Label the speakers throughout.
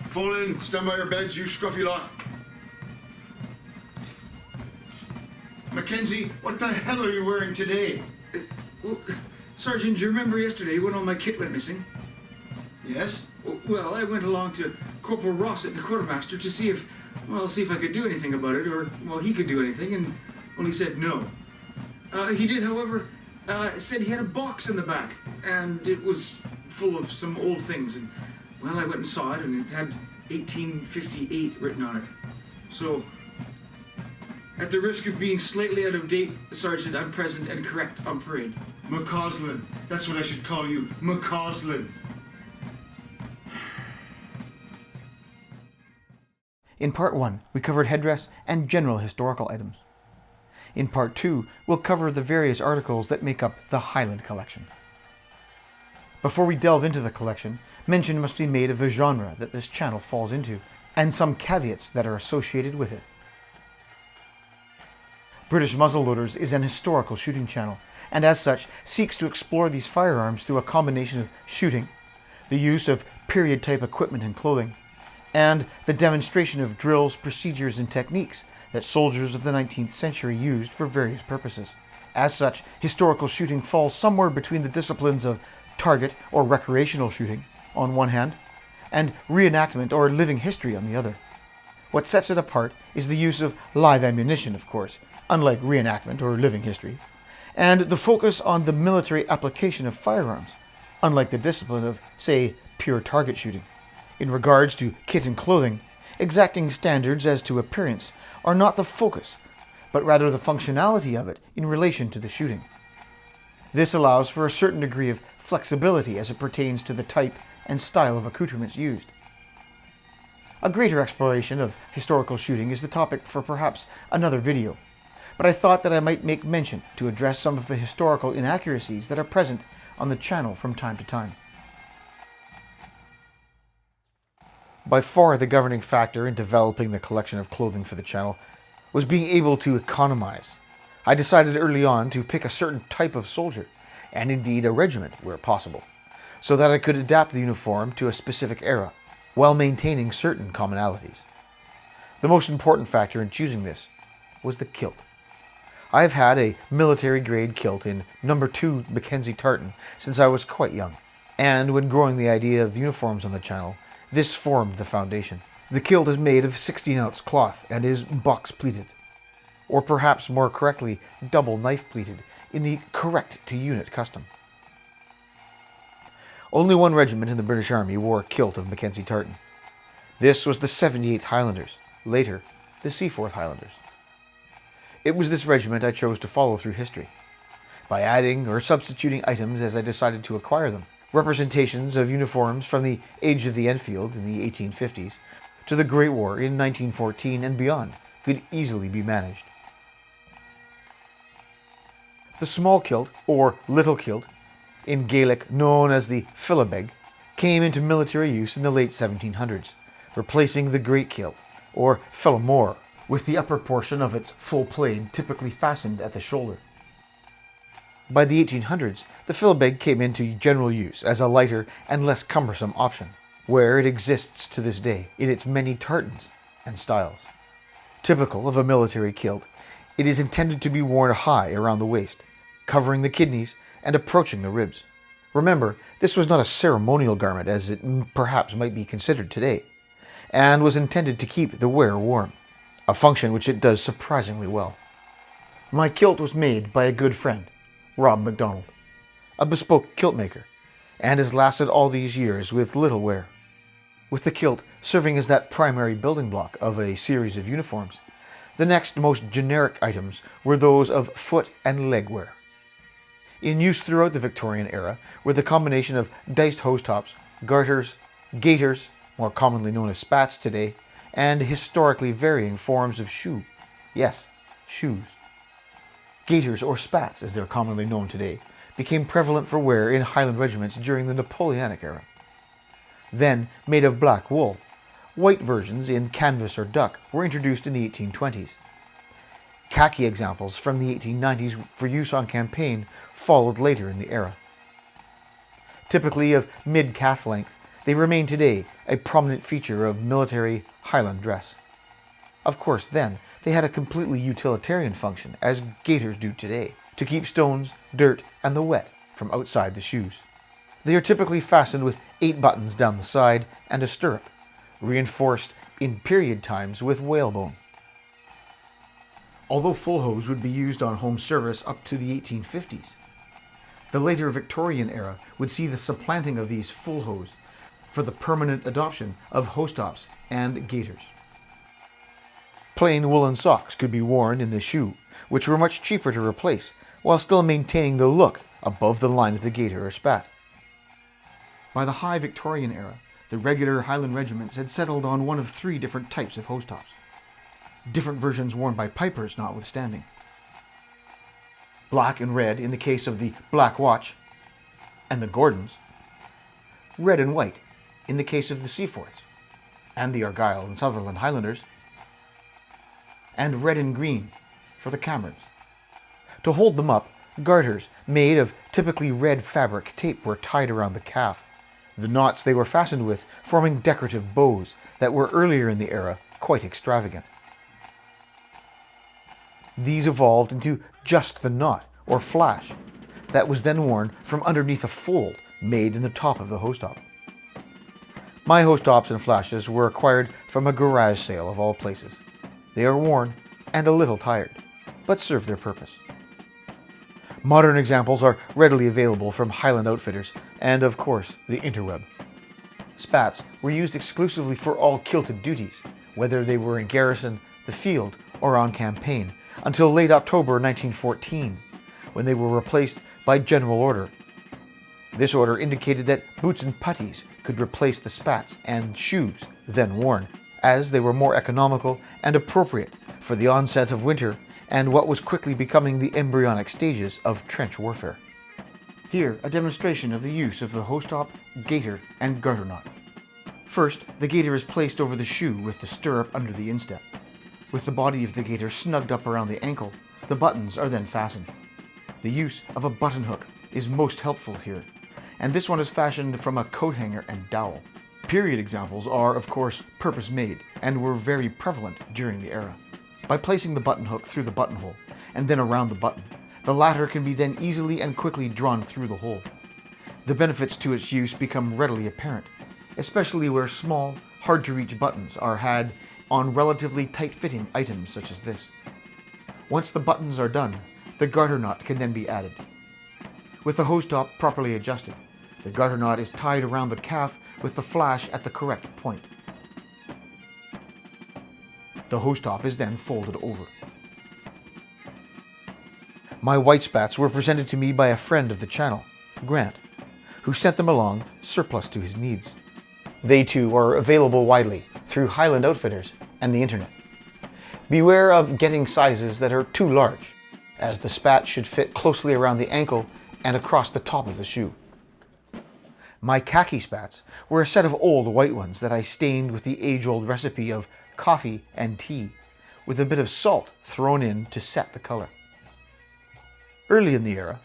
Speaker 1: Fall in, stand by your beds, you scruffy lot. Mackenzie, what the hell are you wearing today?
Speaker 2: Well, Sergeant, do you remember yesterday when all my kit went missing?
Speaker 1: Yes?
Speaker 2: Well, I went along to Corporal Ross at the quartermaster to see if I could do anything about it, or, he could do anything, and, he said no. He did, however, said he had a box in the back, and it was full of some old things, and, I went and saw it, and it had 1858 written on it. So, at the risk of being slightly out of date, Sergeant, I'm present and correct on parade.
Speaker 1: McCausland. That's what I should call you. McCausland.
Speaker 3: In Part 1, we covered headdress and general historical items. In Part 2, we'll cover the various articles that make up the Highland collection. Before we delve into the collection, mention must be made of the genre that this channel falls into, and some caveats that are associated with it. Britishmuzzleloaders is an historical shooting channel, and as such seeks to explore these firearms through a combination of shooting, the use of period-type equipment and clothing, and the demonstration of drills, procedures, and techniques that soldiers of the 19th century used for various purposes. As such, historical shooting falls somewhere between the disciplines of target or recreational shooting on one hand, and reenactment or living history on the other. What sets it apart is the use of live ammunition, of course, unlike reenactment or living history, and the focus on the military application of firearms, unlike the discipline of, say, pure target shooting. In regards to kit and clothing, exacting standards as to appearance are not the focus, but rather the functionality of it in relation to the shooting. This allows for a certain degree of flexibility as it pertains to the type and style of accoutrements used. A greater exploration of historical shooting is the topic for perhaps another video, but I thought that I might make mention to address some of the historical inaccuracies that are present on the channel from time to time. By far the governing factor in developing the collection of clothing for the channel was being able to economize. I decided early on to pick a certain type of soldier, and indeed a regiment where possible, so that I could adapt the uniform to a specific era, while maintaining certain commonalities. The most important factor in choosing this was the kilt. I have had a military-grade kilt in No. 2 Mackenzie tartan since I was quite young, and when growing the idea of uniforms on the channel, this formed the foundation. The kilt is made of 16-ounce cloth and is box-pleated, or perhaps more correctly, double knife-pleated in the correct-to-unit custom. Only one regiment in the British Army wore a kilt of Mackenzie tartan. This was the 78th Highlanders, later the Seaforth Highlanders. It was this regiment I chose to follow through history, by adding or substituting items as I decided to acquire them. Representations of uniforms from the age of the Enfield in the 1850s to the Great War in 1914 and beyond could easily be managed. The small kilt, or little kilt, in Gaelic known as the philabeg, came into military use in the late 1700s, replacing the great kilt, or philomore, with the upper portion of its full plaid typically fastened at the shoulder. By the 1800s, the philabeg came into general use as a lighter and less cumbersome option, where it exists to this day in its many tartans and styles. Typical of a military kilt, it is intended to be worn high around the waist, covering the kidneys and approaching the ribs. Remember, this was not a ceremonial garment as it perhaps might be considered today, and was intended to keep the wearer warm, a function which it does surprisingly well. My kilt was made by a good friend, Rob MacDonald, a bespoke kilt maker, and has lasted all these years with little wear. With the kilt serving as that primary building block of a series of uniforms, the next most generic items were those of foot and legwear. In use throughout the Victorian era were the combination of diced hose tops, garters, gaiters, more commonly known as spats today, and historically varying forms of shoe. Yes, shoes. Gaiters, or spats as they're commonly known today, became prevalent for wear in Highland regiments during the Napoleonic era. Then, made of black wool, white versions in canvas or duck were introduced in the 1820s. Khaki examples from the 1890s for use on campaign followed later in the era. Typically of mid-calf length, They remain today a prominent feature of military Highland dress. Of course, then, they had a completely utilitarian function, as gaiters do today, to keep stones, dirt, and the wet from outside the shoes. They are typically fastened with 8 buttons down the side and a stirrup, reinforced in period times with whalebone. Although full hose would be used on home service up to the 1850s, the later Victorian era would see the supplanting of these full hose for the permanent adoption of hose tops and gaiters. Plain woolen socks could be worn in the shoe, which were much cheaper to replace, while still maintaining the look above the line of the gaiter or spat. By the high Victorian era, the regular Highland regiments had settled on one of 3 different types of hose tops, different versions worn by pipers notwithstanding. Black and red in the case of the Black Watch and the Gordons, red and white in the case of the Seaforths and the Argyll and Sutherland Highlanders, and red and green for the Camerons. To hold them up, garters made of typically red fabric tape were tied around the calf, the knots they were fastened with forming decorative bows that were earlier in the era quite extravagant. These evolved into just the knot, or flash, that was then worn from underneath a fold made in the top of the hose top. My hose tops and flashes were acquired from a garage sale of all places. They are worn and a little tired, but serve their purpose. Modern examples are readily available from Highland outfitters and, of course, the interweb. Spats were used exclusively for all kilted duties, whether they were in garrison, the field, or on campaign, until late October 1914, when they were replaced by general order. This order indicated that boots and puttees could replace the spats and shoes then worn, as they were more economical and appropriate for the onset of winter and what was quickly becoming the embryonic stages of trench warfare. Here, a demonstration of the use of the hose top, gaiter, and garter knot. First, the gaiter is placed over the shoe with the stirrup under the instep. With the body of the gaiter snugged up around the ankle, the buttons are then fastened. The use of a button hook is most helpful here, and this one is fashioned from a coat hanger and dowel. Period examples are, of course, purpose-made and were very prevalent during the era. By placing the button hook through the buttonhole and then around the button, the latter can be then easily and quickly drawn through the hole. The benefits to its use become readily apparent, especially where small, hard-to-reach buttons are had on relatively tight-fitting items such as this. Once the buttons are done, the garter knot can then be added. With the hose top properly adjusted, the garter knot is tied around the calf with the flash at the correct point. The hose top is then folded over. My white spats were presented to me by a friend of the channel, Grant, who sent them along surplus to his needs. They too are available widely through Highland outfitters and the internet. Beware of getting sizes that are too large, as the spat should fit closely around the ankle and across the top of the shoe. My khaki spats were a set of old white ones that I stained with the age-old recipe of coffee and tea, with a bit of salt thrown in to set the color. Early in the era,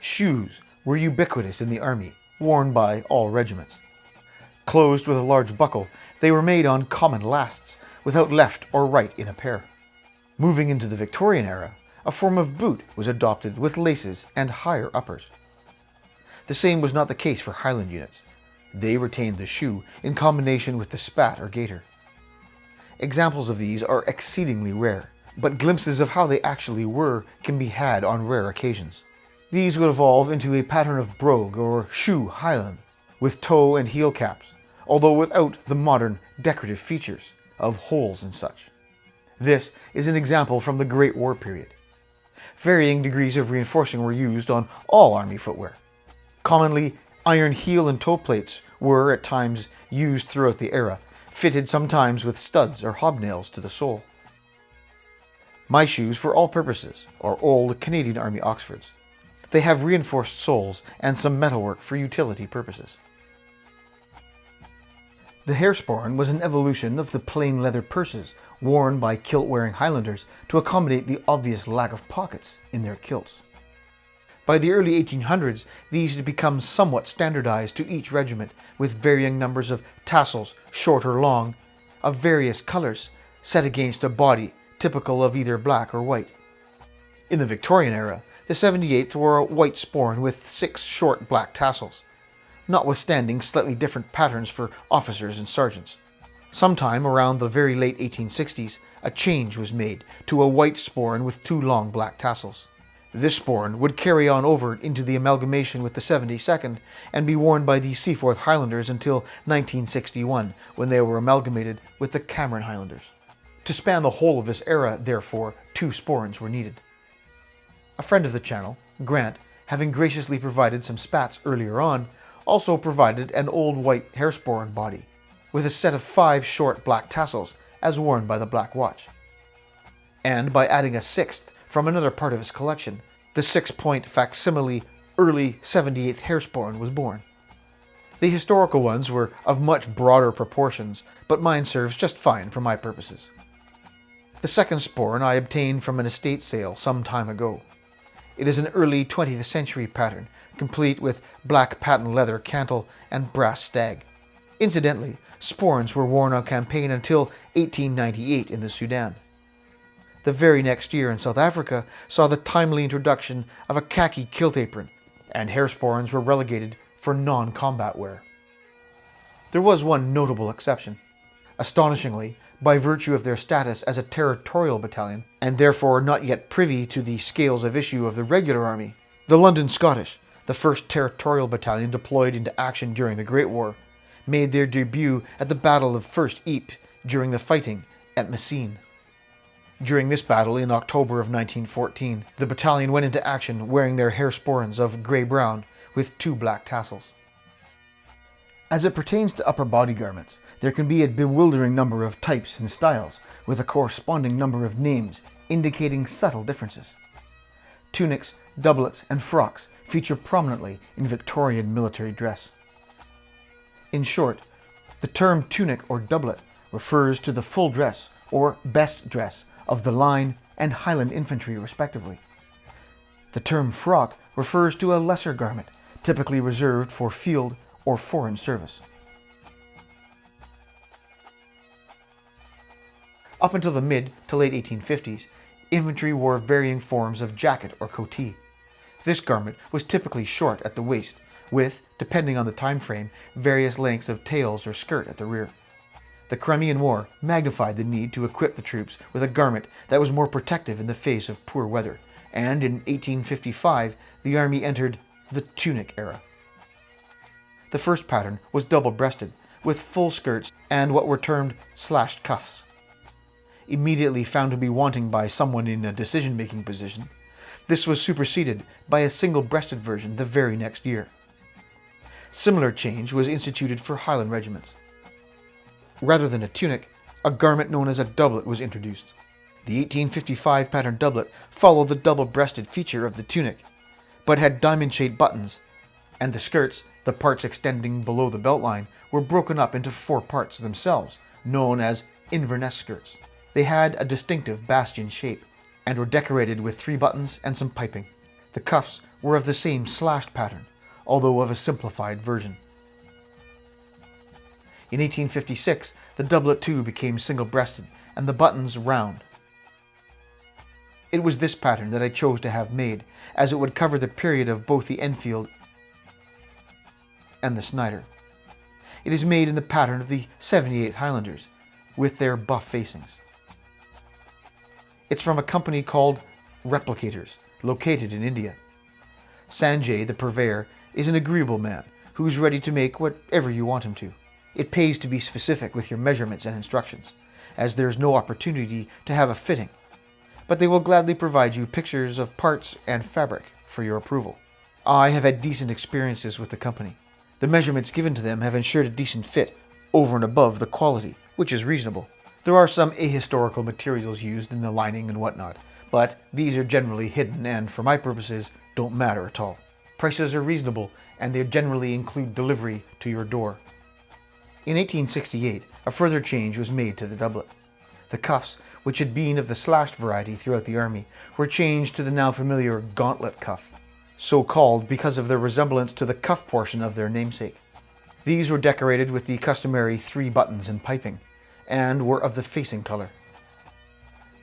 Speaker 3: shoes were ubiquitous in the army, worn by all regiments. Closed with a large buckle, they were made on common lasts, without left or right in a pair. Moving into the Victorian era, a form of boot was adopted with laces and higher uppers. The same was not the case for Highland units. They retained the shoe in combination with the spat or gaiter. Examples of these are exceedingly rare, but glimpses of how they actually were can be had on rare occasions. These would evolve into a pattern of brogue or shoe Highland, with toe and heel caps, although without the modern decorative features of holes and such. This is an example from the Great War period. Varying degrees of reinforcing were used on all army footwear. Commonly, iron heel and toe plates were at times used throughout the era, fitted sometimes with studs or hobnails to the sole. My shoes for all purposes are old Canadian Army Oxfords. They have reinforced soles and some metalwork for utility purposes. The hair sporran was an evolution of the plain leather purses worn by kilt-wearing Highlanders to accommodate the obvious lack of pockets in their kilts. By the early 1800s, these had become somewhat standardized to each regiment, with varying numbers of tassels, short or long, of various colors, set against a body typical of either black or white. In the Victorian era, the 78th wore a white sporran with 6 short black tassels, notwithstanding slightly different patterns for officers and sergeants. Sometime around the very late 1860s, a change was made to a white sporran with 2 long black tassels. This sporran would carry on over into the amalgamation with the 72nd and be worn by the Seaforth Highlanders until 1961, when they were amalgamated with the Cameron Highlanders. To span the whole of this era, therefore, 2 sporrans were needed. A friend of the channel, Grant, having graciously provided some spats earlier on, also provided an old white hairsporran body, with a set of 5 short black tassels, as worn by the Black Watch. And by adding a 6th from another part of his collection, the 6-point facsimile early 78th hairsporran was born. The historical ones were of much broader proportions, but mine serves just fine for my purposes. The second sporran I obtained from an estate sale some time ago. It is an early 20th century pattern, complete with black patent leather cantle and brass stag. Incidentally, sporrans were worn on campaign until 1898 in the Sudan. The very next year in South Africa saw the timely introduction of a khaki kilt apron, and hairsporrans were relegated for non-combat wear. There was one notable exception. Astonishingly, by virtue of their status as a territorial battalion, and therefore not yet privy to the scales of issue of the regular army, the London Scottish, the first territorial battalion deployed into action during the Great War, made their debut at the Battle of First Ypres during the fighting at Messines. During this battle in October of 1914, the battalion went into action wearing their hairsporrans of grey-brown with 2 black tassels. As it pertains to upper body garments, there can be a bewildering number of types and styles, with a corresponding number of names indicating subtle differences. Tunics, doublets, and frocks feature prominently in Victorian military dress. In short, the term tunic or doublet refers to the full dress or best dress of the line and Highland infantry respectively. The term frock refers to a lesser garment, typically reserved for field or foreign service. Up until the mid to late 1850s, infantry wore varying forms of jacket or coatee. This garment was typically short at the waist, with, depending on the time frame, various lengths of tails or skirt at the rear. The Crimean War magnified the need to equip the troops with a garment that was more protective in the face of poor weather, and in 1855 the army entered the tunic era. The first pattern was double-breasted, with full skirts and what were termed slashed cuffs. Immediately found to be wanting by someone in a decision-making position, this was superseded by a single-breasted version the very next year. Similar change was instituted for Highland regiments. Rather than a tunic, a garment known as a doublet was introduced. The 1855 pattern doublet followed the double-breasted feature of the tunic, but had diamond-shaped buttons, and the skirts, the parts extending below the belt line, were broken up into 4 parts themselves, known as Inverness skirts. They had a distinctive bastion shape, and were decorated with 3 buttons and some piping. The cuffs were of the same slashed pattern, although of a simplified version. In 1856, the doublet too became single-breasted, and the buttons round. It was this pattern that I chose to have made, as it would cover the period of both the Enfield and the Snyder. It is made in the pattern of the 78th Highlanders, with their buff facings. It's from a company called Replicators, located in India. Sanjay, the purveyor, is an agreeable man, who's ready to make whatever you want him to. It pays to be specific with your measurements and instructions, as there is no opportunity to have a fitting, but they will gladly provide you pictures of parts and fabric for your approval. I have had decent experiences with the company. The measurements given to them have ensured a decent fit, over and above the quality, which is reasonable. There are some ahistorical materials used in the lining and whatnot, but these are generally hidden and, for my purposes, don't matter at all. Prices are reasonable, and they generally include delivery to your door. In 1868, a further change was made to the doublet. The cuffs, which had been of the slashed variety throughout the army, were changed to the now familiar gauntlet cuff. so called because of their resemblance to the cuff portion of their namesake. These were decorated with the customary 3 buttons and piping, and were of the facing colour.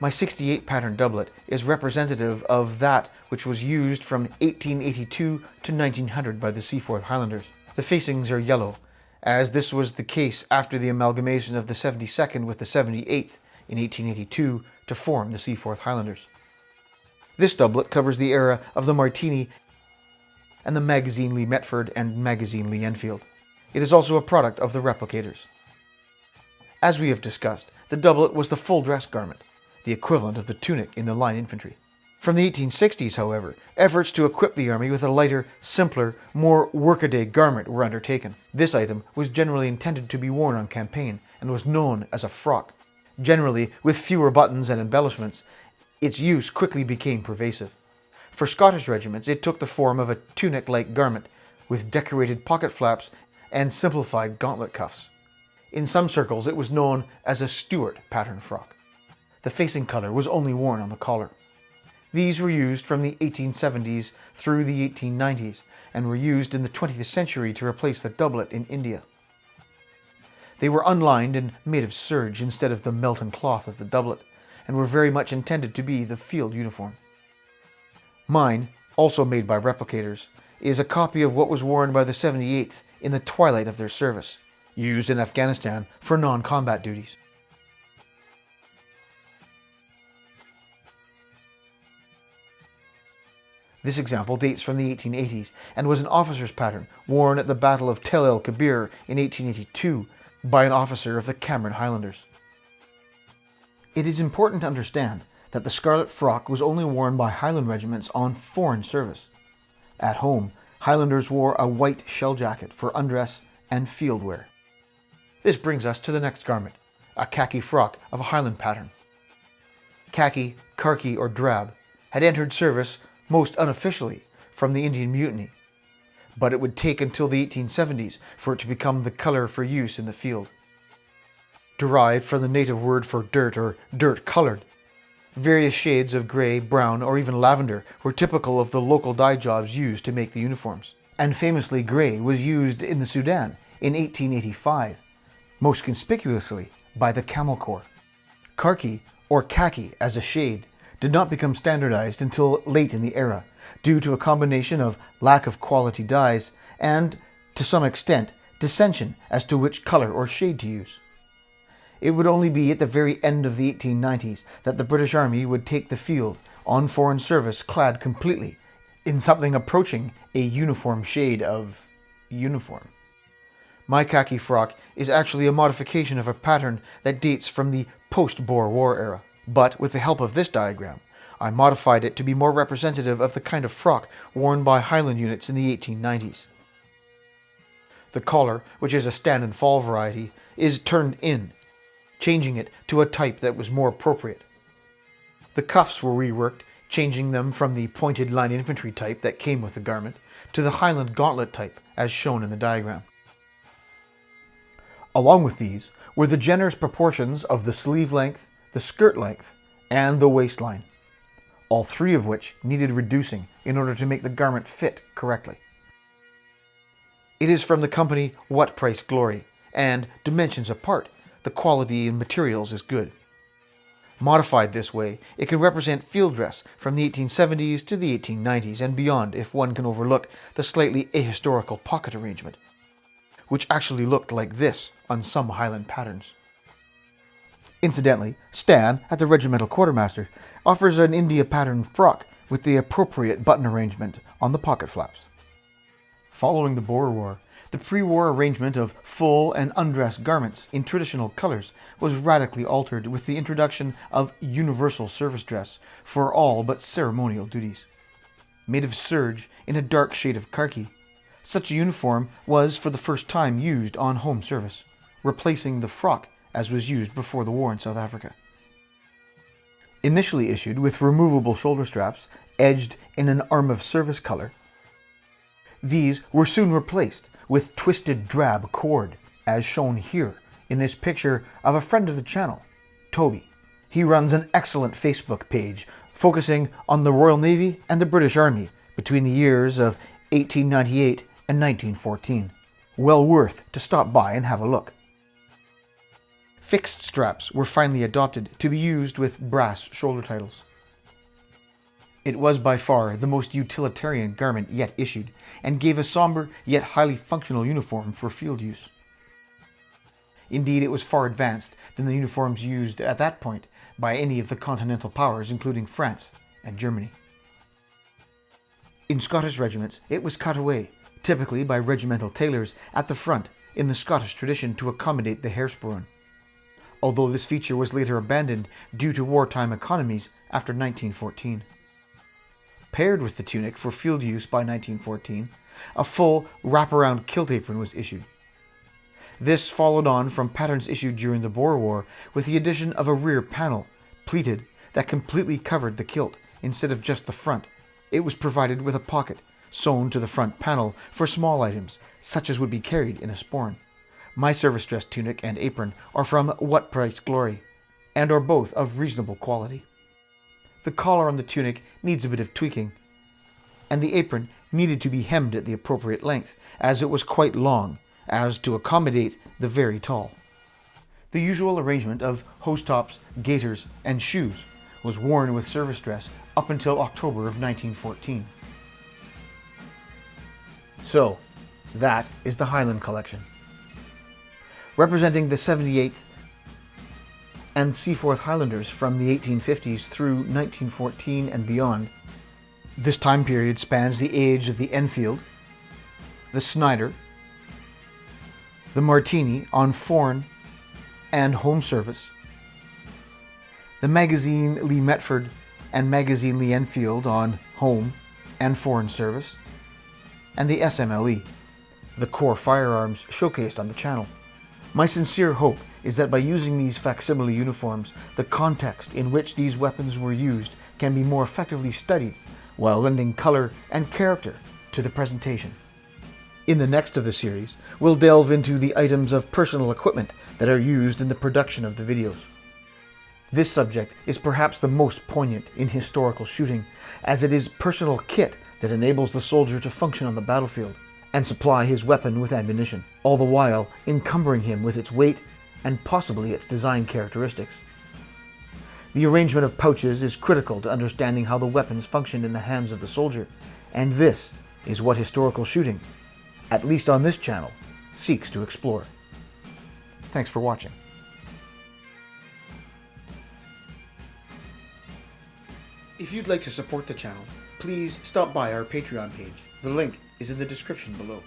Speaker 3: My 68 pattern doublet is representative of that which was used from 1882 to 1900 by the Seaforth Highlanders. The facings are yellow, as this was the case after the amalgamation of the 72nd with the 78th in 1882 to form the Seaforth Highlanders. This doublet covers the era of the Martini and the Magazine Lee Metford and Magazine Lee Enfield. It is also a product of the replicators. As we have discussed, the doublet was the full dress garment, the equivalent of the tunic in the line infantry. From the 1860s, however, efforts to equip the army with a lighter, simpler, more workaday garment were undertaken. This item was generally intended to be worn on campaign and was known as a frock. Generally, with fewer buttons and embellishments, its use quickly became pervasive. For Scottish regiments, it took the form of a tunic-like garment with decorated pocket flaps and simplified gauntlet cuffs. In some circles, it was known as a Stuart pattern frock. The facing colour was only worn on the collar. These were used from the 1870s through the 1890s and were used in the 20th century to replace the doublet in India. They were unlined and made of serge instead of the Melton cloth of the doublet, and were very much intended to be the field uniform. Mine, also made by replicators, is a copy of what was worn by the 78th in the twilight of their service, used in Afghanistan for non-combat duties. This example dates from the 1880s and was an officer's pattern worn at the Battle of Tel el Kebir in 1882 by an officer of the Cameron Highlanders. It is important to understand that the scarlet frock was only worn by Highland regiments on foreign service. At home, Highlanders wore a white shell jacket for undress and field wear. This brings us to the next garment, a khaki frock of a Highland pattern. Khaki, khaki, or drab had entered service most unofficially from the Indian Mutiny, but it would take until the 1870s for it to become the colour for use in the field. Derived from the native word for dirt or dirt-coloured, various shades of grey, brown, or even lavender were typical of the local dye jobs used to make the uniforms. And famously, grey was used in the Sudan in 1885, most conspicuously by the Camel Corps. Khaki, or khaki as a shade, did not become standardized until late in the era, due to a combination of lack of quality dyes and, to some extent, dissension as to which color or shade to use. It would only be at the very end of the 1890s that the British Army would take the field on foreign service clad completely in something approaching a uniform shade of uniform. My khaki frock is actually a modification of a pattern that dates from the post-Boer War era. But with the help of this diagram, I modified it to be more representative of the kind of frock worn by Highland units in the 1890s. The collar, which is a stand and fall variety, is turned in, changing it to a type that was more appropriate. The cuffs were reworked, changing them from the pointed line infantry type that came with the garment to the Highland gauntlet type, as shown in the diagram. Along with these were the generous proportions of the sleeve length, the skirt length, and the waistline, all three of which needed reducing in order to make the garment fit correctly. It is from the company What Price Glory, and dimensions apart, the quality and materials is good. Modified this way, it can represent field dress from the 1870s to the 1890s and beyond if one can overlook the slightly ahistorical pocket arrangement, which actually looked like this on some Highland patterns. Incidentally, Stan, at the regimental quartermaster, offers an India pattern frock with the appropriate button arrangement on the pocket flaps. Following the Boer War, the pre-war arrangement of full and undress garments in traditional colours was radically altered with the introduction of universal service dress for all but ceremonial duties. Made of serge in a dark shade of khaki, such a uniform was for the first time used on home service, replacing the frock as was used before the war in South Africa. Initially issued with removable shoulder straps edged in an arm of service colour, these were soon replaced with twisted drab cord, as shown here in this picture of a friend of the channel, Toby. He runs an excellent Facebook page focusing on the Royal Navy and the British Army, between the years of 1898 and 1914. Well worth to stop by and have a look. Fixed straps were finally adopted to be used with brass shoulder titles. It was by far the most utilitarian garment yet issued, and gave a somber yet highly functional uniform for field use. Indeed, it was far advanced than the uniforms used at that point by any of the continental powers, including France and Germany. In Scottish regiments, it was cut away, typically by regimental tailors at the front in the Scottish tradition to accommodate the hair sporran, although this feature was later abandoned due to wartime economies after 1914. Paired with the tunic for field use by 1914, a full wraparound kilt apron was issued. This followed on from patterns issued during the Boer War with the addition of a rear panel, pleated, that completely covered the kilt instead of just the front. It was provided with a pocket sewn to the front panel for small items, such as would be carried in a sporran. My service dress tunic and apron are from What Price Glory, and are both of reasonable quality. The collar on the tunic needs a bit of tweaking, and the apron needed to be hemmed at the appropriate length, as it was quite long, as to accommodate the very tall. The usual arrangement of hose tops, gaiters, and shoes was worn with service dress up until October of 1914. So, that is the Highland collection. Representing the 78th and Seaforth Highlanders from the 1850s through 1914 and beyond. This time period spans the age of the Enfield, the Snyder, the Martini on foreign and home service, the Magazine Lee Metford and Magazine Lee Enfield on home and foreign service, and the SMLE, the core firearms showcased on the channel. My sincere hope is that by using these facsimile uniforms, the context in which these weapons were used can be more effectively studied, while lending color and character to the presentation. In the next of the series, we'll delve into the items of personal equipment that are used in the production of the videos. This subject is perhaps the most poignant in historical shooting, as it is personal kit that enables the soldier to function on the battlefield and supply his weapon with ammunition, all the while encumbering him with its weight and possibly its design characteristics. The arrangement of pouches is critical to understanding how the weapons function in the hands of the soldier, and this is what historical shooting, at least on this channel, seeks to explore. Thanks for watching. If you'd like to support the channel, please stop by our Patreon page. The link is in the description below.